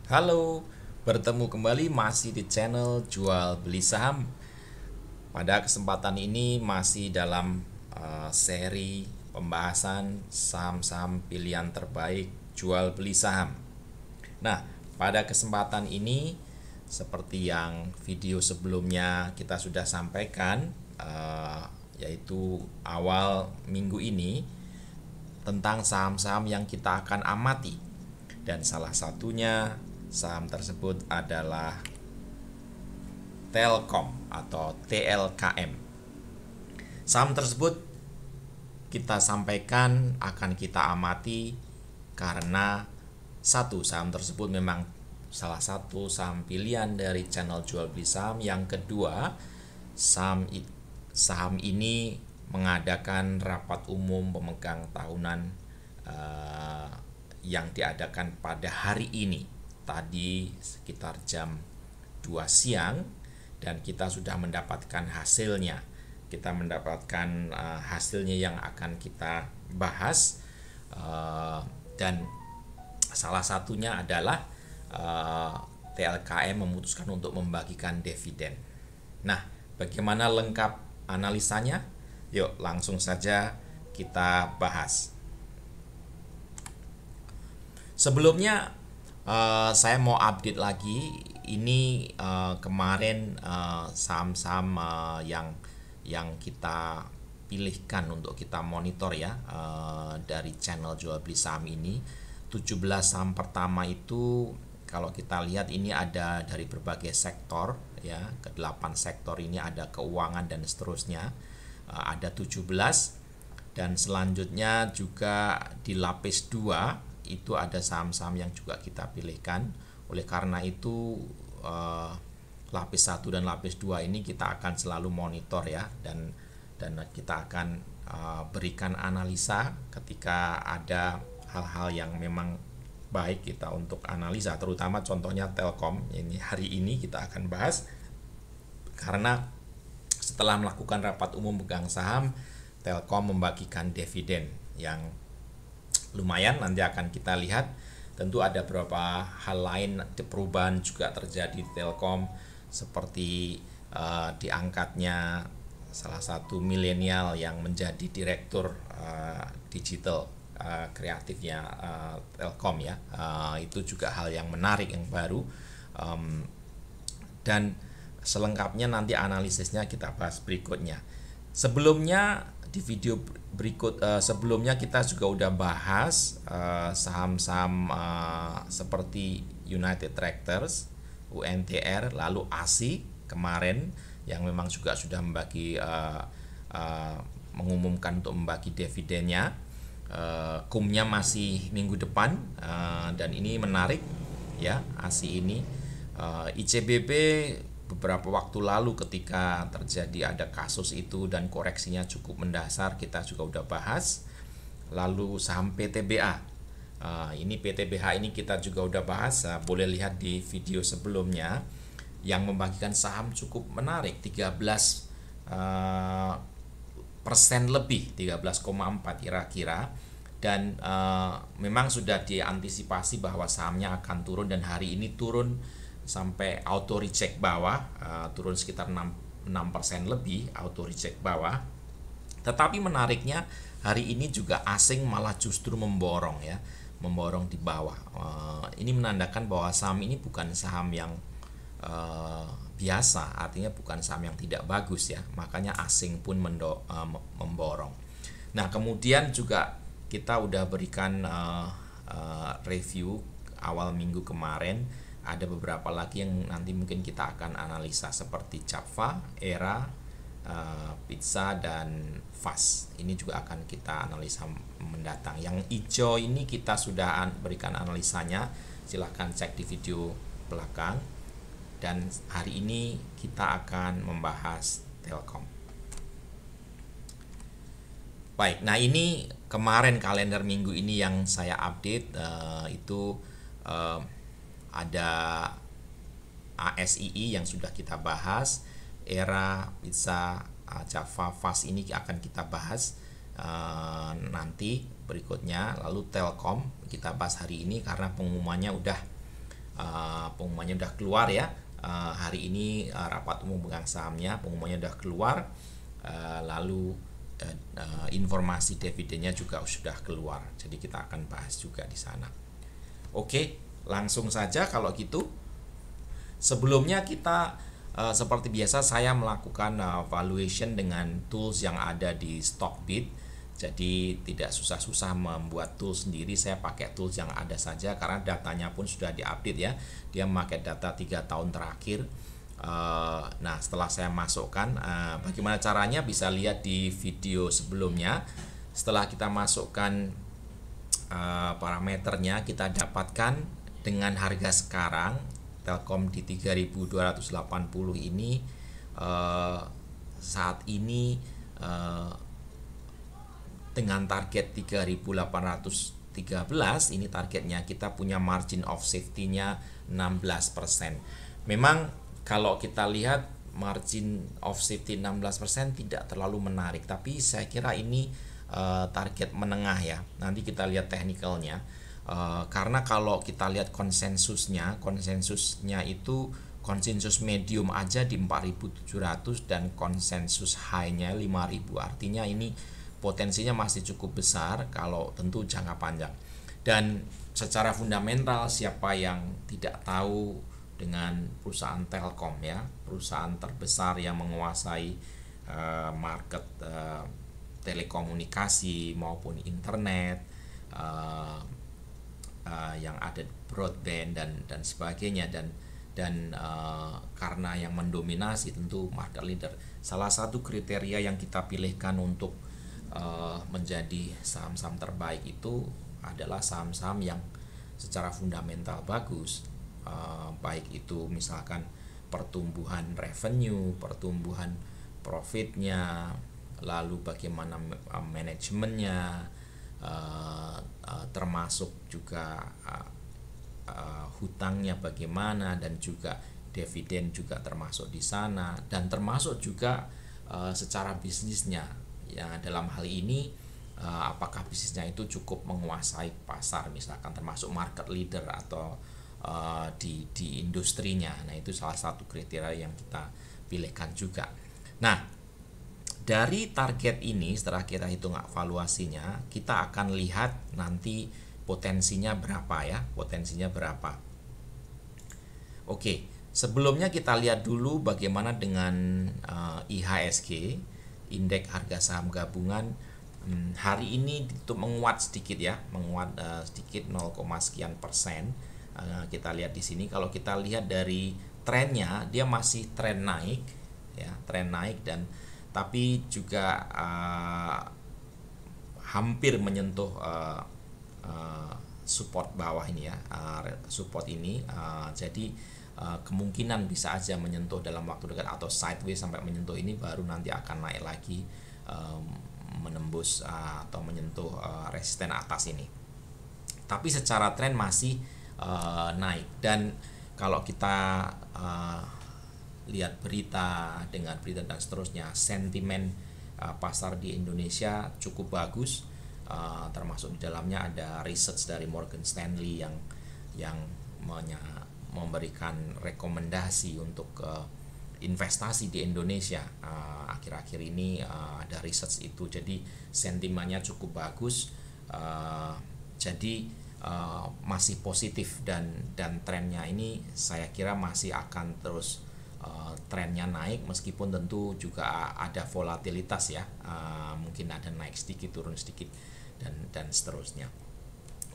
Halo, bertemu kembali masih di channel jual beli saham. Pada kesempatan ini masih dalam seri pembahasan saham-saham pilihan terbaik jual beli saham. Nah, pada kesempatan ini seperti yang video sebelumnya kita sudah sampaikan, yaitu awal minggu ini tentang saham-saham yang kita akan amati, dan salah satunya saham tersebut adalah Telkom atau TLKM. Saham tersebut kita sampaikan akan kita amati karena satu, saham tersebut memang salah satu saham pilihan dari channel jual beli saham. Yang kedua, saham ini mengadakan rapat umum pemegang tahunan yang diadakan pada hari ini, tadi sekitar jam 2 siang, dan kita sudah mendapatkan hasilnya. Kita mendapatkan hasilnya yang akan kita bahas, dan salah satunya adalah TLKM memutuskan untuk membagikan dividen. Nah, bagaimana lengkap analisanya? Yuk langsung saja kita bahas. Sebelumnya saya mau update lagi. Ini kemarin saham-saham yang kita pilihkan untuk kita monitor ya, dari channel jual beli saham ini. 17 saham pertama itu kalau kita lihat ini ada dari berbagai sektor ya, ke 8 sektor ini ada keuangan dan seterusnya. Ada 17, dan selanjutnya juga di lapis 2 itu ada saham-saham yang juga kita pilihkan. Oleh karena itu lapis 1 dan lapis 2 ini kita akan selalu monitor ya, dan kita akan berikan analisa ketika ada hal-hal yang memang baik kita untuk analisa, terutama contohnya Telkom. Ini hari ini kita akan bahas karena setelah melakukan rapat umum pegang saham, Telkom membagikan dividen yang lumayan. Nanti akan kita lihat. Tentu ada beberapa hal lain, perubahan juga terjadi di Telkom, seperti diangkatnya salah satu milenial yang menjadi direktur digital kreatifnya Telkom ya. Itu juga hal yang menarik, yang baru, dan selengkapnya nanti analisisnya kita bahas berikutnya. Sebelumnya di video berikut sebelumnya kita juga udah bahas saham-saham seperti United Tractors, UNTR, lalu ASI kemarin yang memang juga sudah mengumumkan untuk membagi dividennya. Kumnya masih minggu depan, dan ini menarik ya, ASI ini. ICBP beberapa waktu lalu ketika terjadi ada kasus itu dan koreksinya cukup mendasar, kita juga udah bahas. Lalu saham PTBA, ini PTBH ini kita juga udah bahas, boleh lihat di video sebelumnya, yang membagikan saham cukup menarik, 13 persen lebih, 13,4 kira-kira. Dan memang sudah diantisipasi bahwa sahamnya akan turun, dan hari ini turun sampai auto recheck bawah, turun sekitar 6% lebih, auto recheck bawah. Tetapi menariknya hari ini juga asing malah justru memborong ya, memborong di bawah. Ini menandakan bahwa saham ini bukan saham yang biasa, artinya bukan saham yang tidak bagus ya, makanya asing pun memborong. Nah, kemudian juga kita udah berikan review awal minggu kemarin. Ada beberapa lagi yang nanti mungkin kita akan analisa, seperti Java, Era, Pizza, dan Fast. Ini juga akan kita analisa mendatang. Yang hijau ini kita sudah berikan analisanya, silahkan cek di video belakang. Dan hari ini kita akan membahas Telkom. Baik, nah ini kemarin kalender minggu ini yang saya update, itu ada ASII yang sudah kita bahas, Era, Pizza, Java, Fast ini akan kita bahas nanti berikutnya. Lalu Telkom kita bahas hari ini karena pengumumannya udah pengumumannya udah keluar ya. Hari ini rapat umum pemegang sahamnya, pengumumannya udah keluar. Lalu informasi dividennya juga sudah keluar. Jadi kita akan bahas juga di sana. Oke, langsung saja kalau gitu. Sebelumnya kita seperti biasa saya melakukan valuation dengan tools yang ada di Stockbit. Jadi tidak susah-susah membuat tools sendiri, saya pakai tools yang ada saja karena datanya pun sudah diupdate ya. Dia memakai data 3 tahun terakhir. Nah, setelah saya masukkan, bagaimana caranya bisa lihat di video sebelumnya. Setelah kita masukkan parameternya, kita dapatkan dengan harga sekarang Telkom di 3.280 ini saat ini dengan target 3.813 ini targetnya, kita punya margin of safety-nya 16%. Memang kalau kita lihat margin of safety 16% tidak terlalu menarik, tapi saya kira ini target menengah ya. Nanti kita lihat teknikalnya. Karena kalau kita lihat konsensusnya itu konsensus medium aja di 4.700 dan konsensus high-nya 5.000. Artinya ini potensinya masih cukup besar kalau tentu jangka panjang. Dan secara fundamental, siapa yang tidak tahu dengan perusahaan Telkom ya, perusahaan terbesar yang menguasai market telekomunikasi maupun internet, yang ada broadband dan sebagainya, dan karena yang mendominasi tentu market leader. Salah satu kriteria yang kita pilihkan untuk menjadi saham-saham terbaik itu adalah saham-saham yang secara fundamental bagus, baik itu misalkan pertumbuhan revenue, pertumbuhan profitnya, lalu bagaimana manajemennya, termasuk juga hutangnya bagaimana, dan juga dividen juga termasuk di sana, dan termasuk juga secara bisnisnya. Ya, dalam hal ini apakah bisnisnya itu cukup menguasai pasar, misalkan termasuk market leader atau di industrinya. Nah, itu salah satu kriteria yang kita pilihkan juga. Nah, dari target ini setelah kita hitung valuasinya, kita akan lihat nanti potensinya berapa ya, potensinya berapa. Oke, sebelumnya kita lihat dulu bagaimana dengan IHSG, indeks harga saham gabungan. Hari ini itu menguat sedikit ya, menguat sedikit 0, sekian persen. Kita lihat di sini, kalau kita lihat dari trennya, dia masih tren naik ya, tren naik, dan tapi juga hampir menyentuh support bawah ini ya, support ini. Jadi kemungkinan bisa aja menyentuh dalam waktu dekat atau sideways sampai menyentuh ini, baru nanti akan naik lagi menembus atau menyentuh resisten atas ini. Tapi secara tren masih naik. Dan kalau kita lihat berita dengan berita dan seterusnya, sentimen pasar di Indonesia cukup bagus, termasuk di dalamnya ada research dari Morgan Stanley yang memberikan rekomendasi untuk investasi di Indonesia akhir-akhir ini. Ada research itu, jadi sentimennya cukup bagus, jadi masih positif, dan trennya ini saya kira masih akan terus trennya naik, meskipun tentu juga ada volatilitas ya, mungkin ada naik sedikit, turun sedikit, dan seterusnya.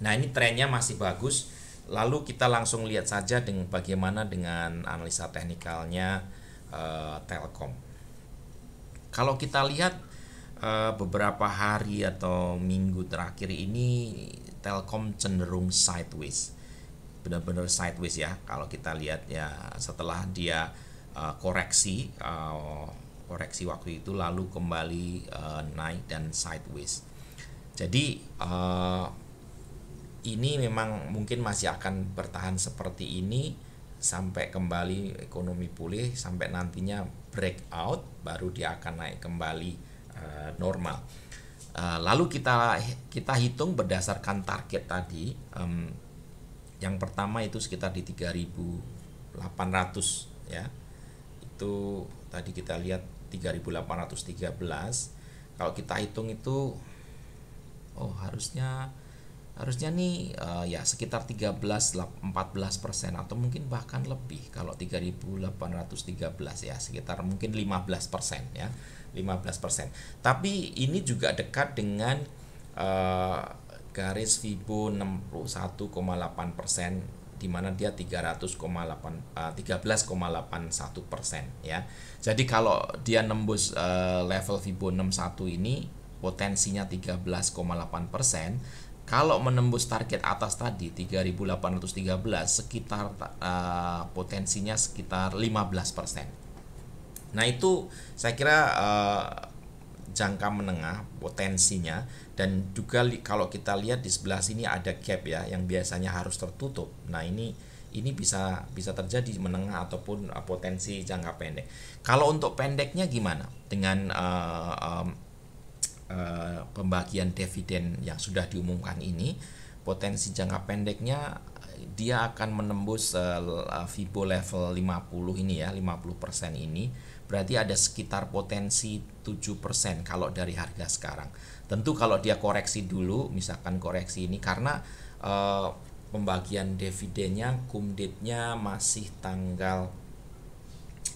Nah, ini trennya masih bagus. Lalu kita langsung lihat saja dengan bagaimana dengan analisa teknikalnya Telkom. Kalau kita lihat beberapa hari atau minggu terakhir ini, Telkom cenderung sideways, benar-benar sideways ya. Kalau kita lihat ya, setelah dia koreksi waktu itu, lalu kembali naik dan sideways. Jadi ini memang mungkin masih akan bertahan seperti ini sampai kembali ekonomi pulih, sampai nantinya breakout, baru dia akan naik kembali normal. Lalu kita hitung berdasarkan target tadi, Yang pertama itu sekitar di 3.800 ya. Itu tadi kita lihat 3.813. Kalau kita hitung itu harusnya nih ya sekitar 13-14% atau mungkin bahkan lebih. Kalau 3.813 ya sekitar mungkin 15% ya, 15%. Tapi ini juga dekat dengan garis Fibo 61,8%, di mana dia 13,81% ya. Jadi kalau dia nembus level Fibo 61 ini potensinya 13,8%. Kalau menembus target atas tadi 3.813 sekitar potensinya sekitar 15%. Nah, itu saya kira jangka menengah potensinya. Dan juga kalau kita lihat di sebelah sini ada gap ya yang biasanya harus tertutup. Nah, ini bisa terjadi menengah ataupun potensi jangka pendek. Kalau untuk pendeknya gimana dengan pembagian dividen yang sudah diumumkan ini? Potensi jangka pendeknya dia akan menembus Fibo level 50 ini ya, 50% ini. Berarti ada sekitar potensi 7% kalau dari harga sekarang. Tentu kalau dia koreksi dulu, misalkan koreksi ini karena pembagian dividennya cum date-nya masih tanggal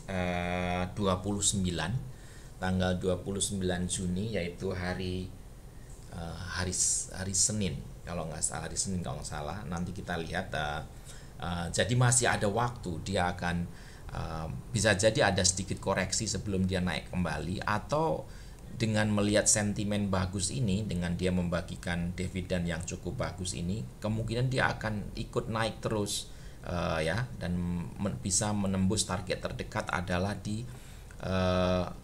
29 Juni, yaitu hari Senin kalau nggak salah. Nanti kita lihat jadi masih ada waktu. Dia akan bisa jadi ada sedikit koreksi sebelum dia naik kembali, atau dengan melihat sentimen bagus ini, dengan dia membagikan dividen yang cukup bagus ini, kemungkinan dia akan ikut naik terus ya, dan bisa menembus target terdekat adalah di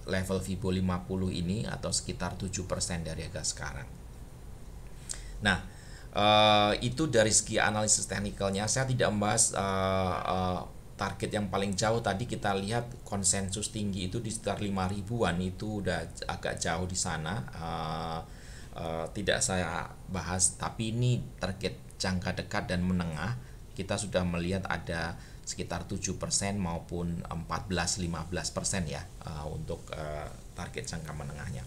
level Fibo 50 ini, atau sekitar 7% dari harga sekarang. Nah, itu dari segi analisis teknikalnya. Saya tidak membahas target yang paling jauh. Tadi kita lihat konsensus tinggi itu di sekitar 5.000-an, itu udah agak jauh di sana. Tidak saya bahas, tapi ini target jangka dekat dan menengah. Kita sudah melihat ada sekitar 7% maupun 14-15% ya untuk target jangka menengahnya.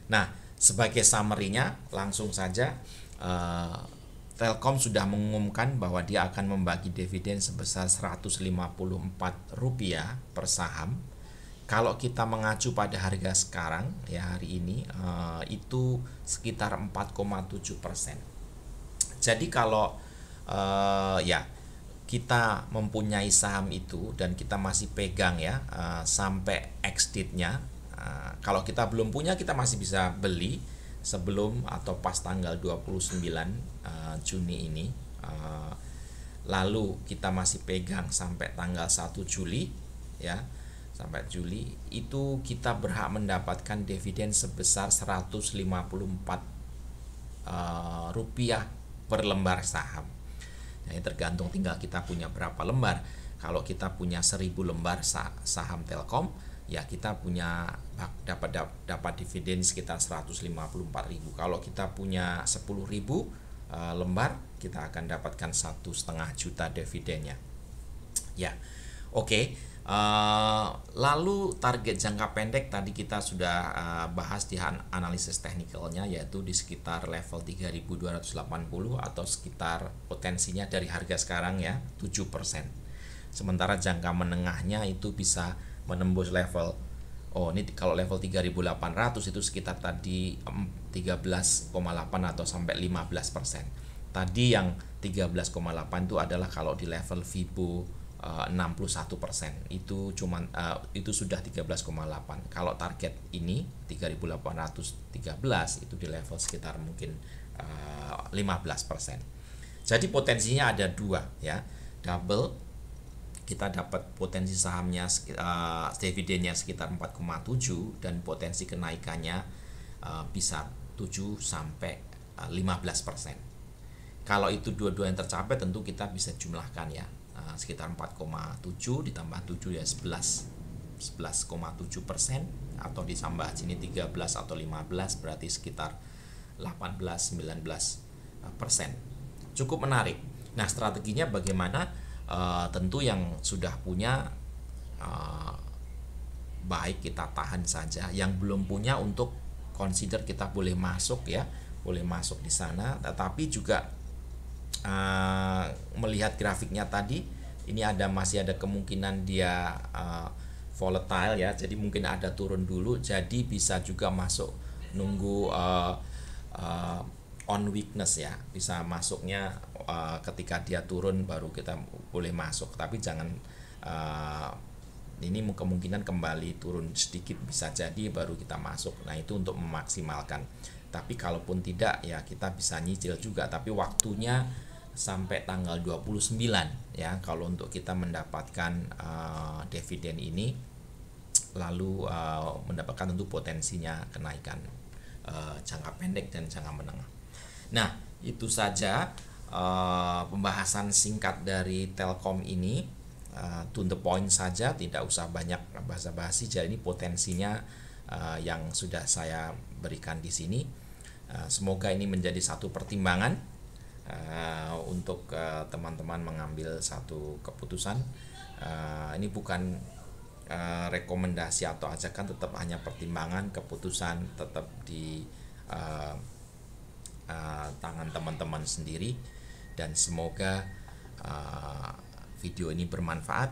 Nah, sebagai summary-nya langsung saja, Telkom sudah mengumumkan bahwa dia akan membagi dividen sebesar Rp154 per saham. Kalau kita mengacu pada harga sekarang ya hari ini, itu sekitar 4,7%. Jadi kalau ya kita mempunyai saham itu dan kita masih pegang ya sampai ex-date-nya, kalau kita belum punya kita masih bisa beli sebelum atau pas tanggal 29 Juni ini, lalu kita masih pegang sampai tanggal 1 Juli ya, sampai Juli itu kita berhak mendapatkan dividen sebesar Rp154 per lembar saham. Nah, ini tergantung tinggal kita punya berapa lembar. Kalau kita punya 1.000 lembar saham Telkom, ya kita punya dapat dividen sekitar 154.000. Kalau kita punya 10.000 lembar, kita akan dapatkan 1,5 juta dividennya. Ya, oke. Lalu target jangka pendek tadi kita sudah bahas di analisis teknikalnya, yaitu di sekitar level 3.280 atau sekitar potensinya dari harga sekarang ya 7%. Sementara jangka menengahnya itu bisa menembus level, ini kalau level 3.800 itu sekitar tadi 13,8 atau sampai 15%. Tadi yang 13,8 itu adalah kalau di level Fibo 61%, itu sudah 13,8. Kalau target ini 3.813 itu di level sekitar mungkin 15%. Jadi potensinya ada dua ya, double. Kita dapat potensi sahamnya dividennya sekitar 4,7 dan potensi kenaikannya bisa 7 sampai 15%. Kalau itu dua-dua yang tercapai, tentu kita bisa jumlahkan ya, sekitar 4,7 ditambah 7 ya 11,7%, atau ditambah sini 13 atau 15 berarti sekitar 18-19%. Cukup menarik. Nah, strateginya bagaimana? Tentu yang sudah punya, eh, baik kita tahan saja. Yang belum punya, untuk consider kita boleh masuk ya, boleh masuk di sana. Tetapi juga melihat grafiknya tadi, ini masih ada kemungkinan dia volatile ya, jadi mungkin ada turun dulu, jadi bisa juga masuk nunggu on weakness ya, bisa masuknya ketika dia turun baru kita boleh masuk, tapi jangan ini kemungkinan kembali turun sedikit bisa jadi baru kita masuk. Nah, itu untuk memaksimalkan. Tapi kalaupun tidak ya kita bisa nyicil juga, tapi waktunya sampai tanggal 29 ya kalau untuk kita mendapatkan dividen ini, lalu mendapatkan tentu potensinya kenaikan jangka pendek dan jangka menengah. Nah, itu saja pembahasan singkat dari Telkom ini. To the point saja, tidak usah banyak basa-basi. Jadi ini potensinya yang sudah saya berikan di sini. Semoga ini menjadi satu pertimbangan untuk teman-teman mengambil satu keputusan. Ini bukan rekomendasi atau ajakan, tetap hanya pertimbangan, keputusan tetap di tangan teman-teman sendiri. Dan semoga video ini bermanfaat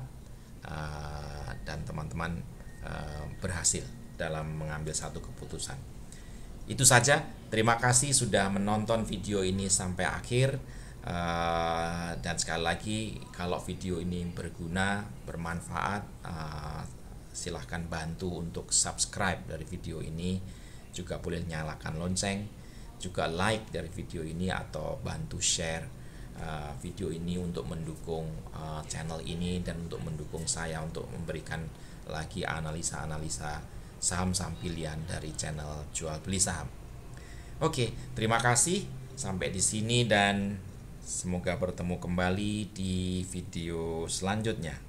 dan teman-teman berhasil dalam mengambil satu keputusan. Itu saja. Terima kasih sudah menonton video ini sampai akhir. Dan sekali lagi, kalau video ini berguna, bermanfaat, silahkan bantu untuk subscribe dari video ini. Juga boleh nyalakan lonceng, juga like dari video ini, atau bantu share video ini untuk mendukung channel ini dan untuk mendukung saya untuk memberikan lagi analisa-analisa saham-saham pilihan dari channel Jual Beli Saham. Oke, terima kasih sampai di sini dan semoga bertemu kembali di video selanjutnya.